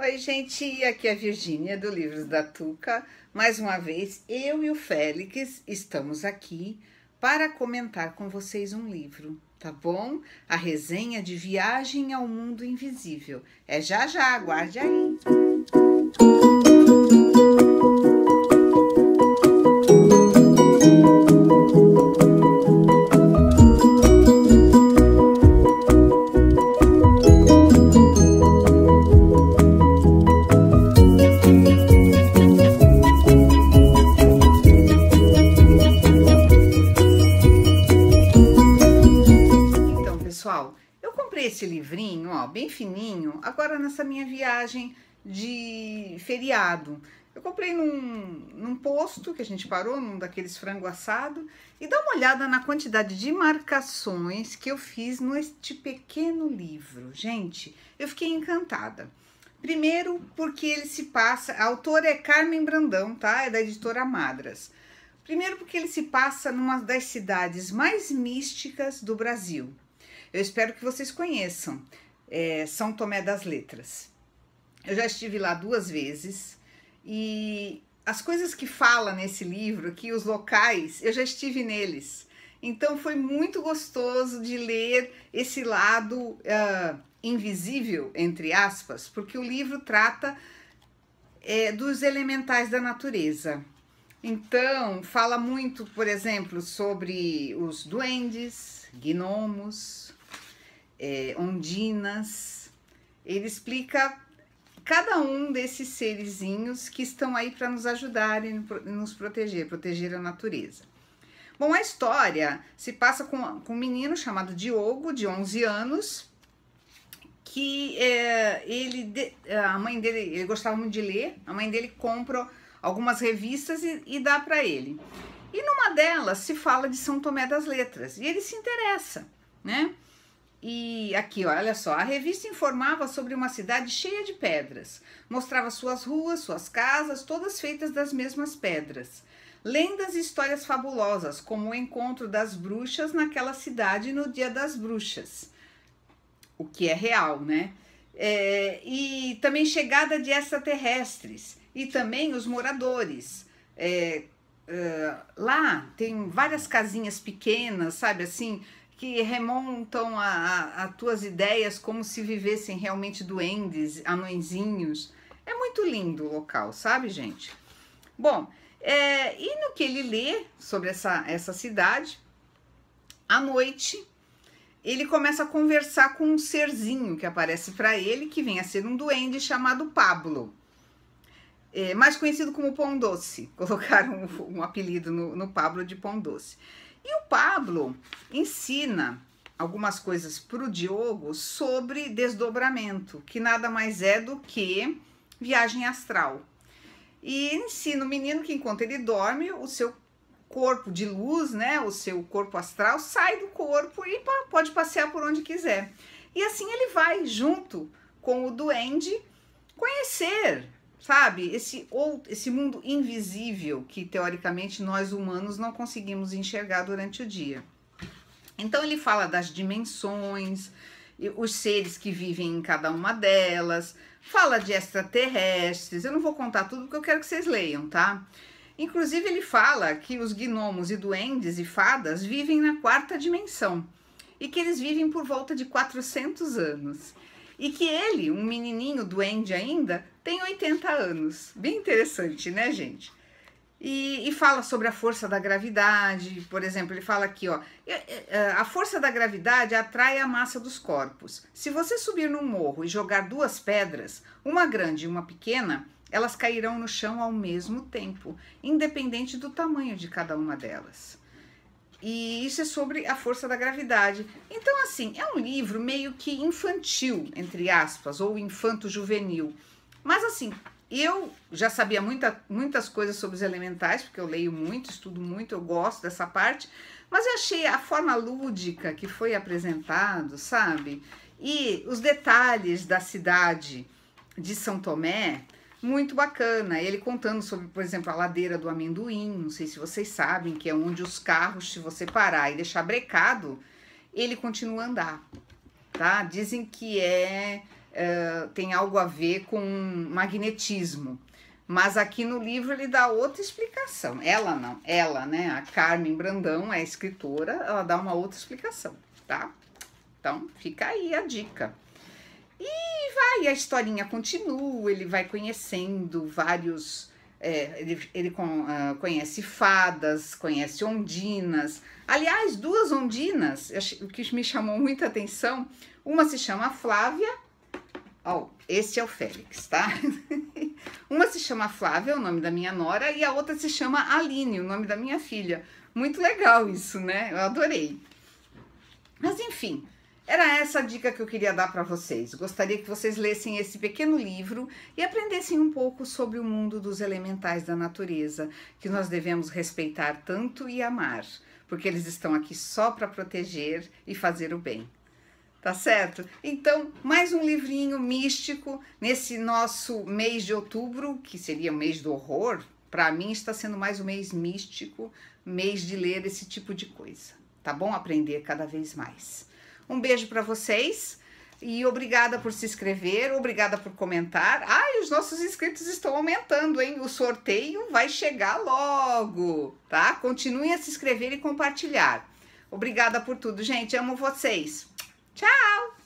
Oi, gente, aqui é a Virgínia do Livros da Tuca. Mais uma vez, eu e o Félix estamos aqui para comentar com vocês um livro, tá bom? A resenha de Viagem ao Mundo Invisível. É já já, aguarde aí. Pessoal, eu comprei esse livrinho, ó, bem fininho, agora nessa minha viagem de feriado. Eu comprei num posto que a gente parou, num daqueles frango assado, e dá uma olhada na quantidade de marcações que eu fiz neste pequeno livro. Gente, eu fiquei encantada. Primeiro porque ele se passa, a autora é Carmen Brandão, tá? É da editora Madras. Primeiro porque ele se passa numa das cidades mais místicas do Brasil. Eu espero que vocês conheçam, São Tomé das Letras. Eu já estive lá 2 vezes e as coisas que fala nesse livro aqui, os locais, eu já estive neles. Então foi muito gostoso de ler esse lado invisível, entre aspas, porque o livro trata dos elementais da natureza. Então fala muito, por exemplo, sobre os duendes, gnomos, ondinas. Ele explica cada um desses serizinhos que estão aí para nos ajudarem, nos proteger a natureza. Bom, a história se passa com um menino chamado Diogo, de 11 anos, que a mãe dele, ele gostava muito de ler, a mãe dele compra algumas revistas e dá para ele. E numa delas se fala de São Tomé das Letras, e ele se interessa, né? E aqui, olha só, a revista informava sobre uma cidade cheia de pedras, mostrava suas ruas, suas casas, todas feitas das mesmas pedras. Lendas e histórias fabulosas, como o encontro das bruxas naquela cidade no Dia das Bruxas, o que é real, né? E também chegada de extraterrestres, e também os moradores. Lá tem várias casinhas pequenas, sabe assim, que remontam a tuas ideias como se vivessem realmente duendes, anõezinhos. É muito lindo o local, sabe, gente? Bom, e no que ele lê sobre essa cidade, à noite, ele começa a conversar com um serzinho que aparece para ele, que vem a ser um duende chamado Pablo. Mais conhecido como Pão Doce. Colocaram um apelido no Pablo de Pão Doce. E o Pablo ensina algumas coisas para o Diogo sobre desdobramento, que nada mais é do que viagem astral. E ensina o menino que enquanto ele dorme, o seu corpo de luz, né, o seu corpo astral, sai do corpo e pode passear por onde quiser. E assim ele vai, junto com o duende, conhecer, sabe, esse mundo invisível que teoricamente nós humanos não conseguimos enxergar durante o dia. Então ele fala das dimensões, os seres que vivem em cada uma delas, fala de extraterrestres. Eu não vou contar tudo porque eu quero que vocês leiam, tá? Inclusive ele fala que os gnomos e duendes e fadas vivem na 4ª dimensão e que eles vivem por volta de 400 anos. E que ele, um menininho duende ainda, tem 80 anos. Bem interessante, né, gente? E fala sobre a força da gravidade. Por exemplo, ele fala aqui, ó, a força da gravidade atrai a massa dos corpos. Se você subir num morro e jogar 2 pedras, uma grande e uma pequena, elas cairão no chão ao mesmo tempo, independente do tamanho de cada uma delas. E isso é sobre a força da gravidade. Então, assim, é um livro meio que infantil, entre aspas, ou infanto-juvenil. Mas, assim, eu já sabia muitas coisas sobre os elementais, porque eu leio muito, estudo muito, eu gosto dessa parte. Mas eu achei a forma lúdica que foi apresentado, sabe? E os detalhes da cidade de São Tomé, muito bacana. Ele contando sobre, por exemplo, a ladeira do amendoim, não sei se vocês sabem, que é onde os carros, se você parar e deixar brecado, ele continua a andar, tá? Dizem que tem algo a ver com magnetismo. Mas aqui no livro ele dá outra explicação. Ela não, ela, né? A Carmen Brandão é a escritora, ela dá uma outra explicação, tá? Então fica aí a dica. E a historinha continua, ele vai conhecendo vários. Ele conhece fadas, conhece ondinas. Aliás, duas ondinas, o que me chamou muita atenção. Uma se chama Flávia. Esse é o Félix, tá? Uma se chama Flávia, o nome da minha nora, e a outra se chama Aline, o nome da minha filha. Muito legal isso, né? Eu adorei. Mas enfim, era essa a dica que eu queria dar para vocês. Gostaria que vocês lessem esse pequeno livro e aprendessem um pouco sobre o mundo dos elementais da natureza, que nós devemos respeitar tanto e amar, porque eles estão aqui só para proteger e fazer o bem. Tá certo? Então, mais um livrinho místico nesse nosso mês de outubro, que seria o mês do horror. Para mim está sendo mais um mês místico, mês de ler esse tipo de coisa. Tá bom? Aprender cada vez mais. Um beijo para vocês e obrigada por se inscrever, obrigada por comentar. E os nossos inscritos estão aumentando, hein? O sorteio vai chegar logo, tá? Continuem a se inscrever e compartilhar. Obrigada por tudo, gente. Amo vocês. Tchau!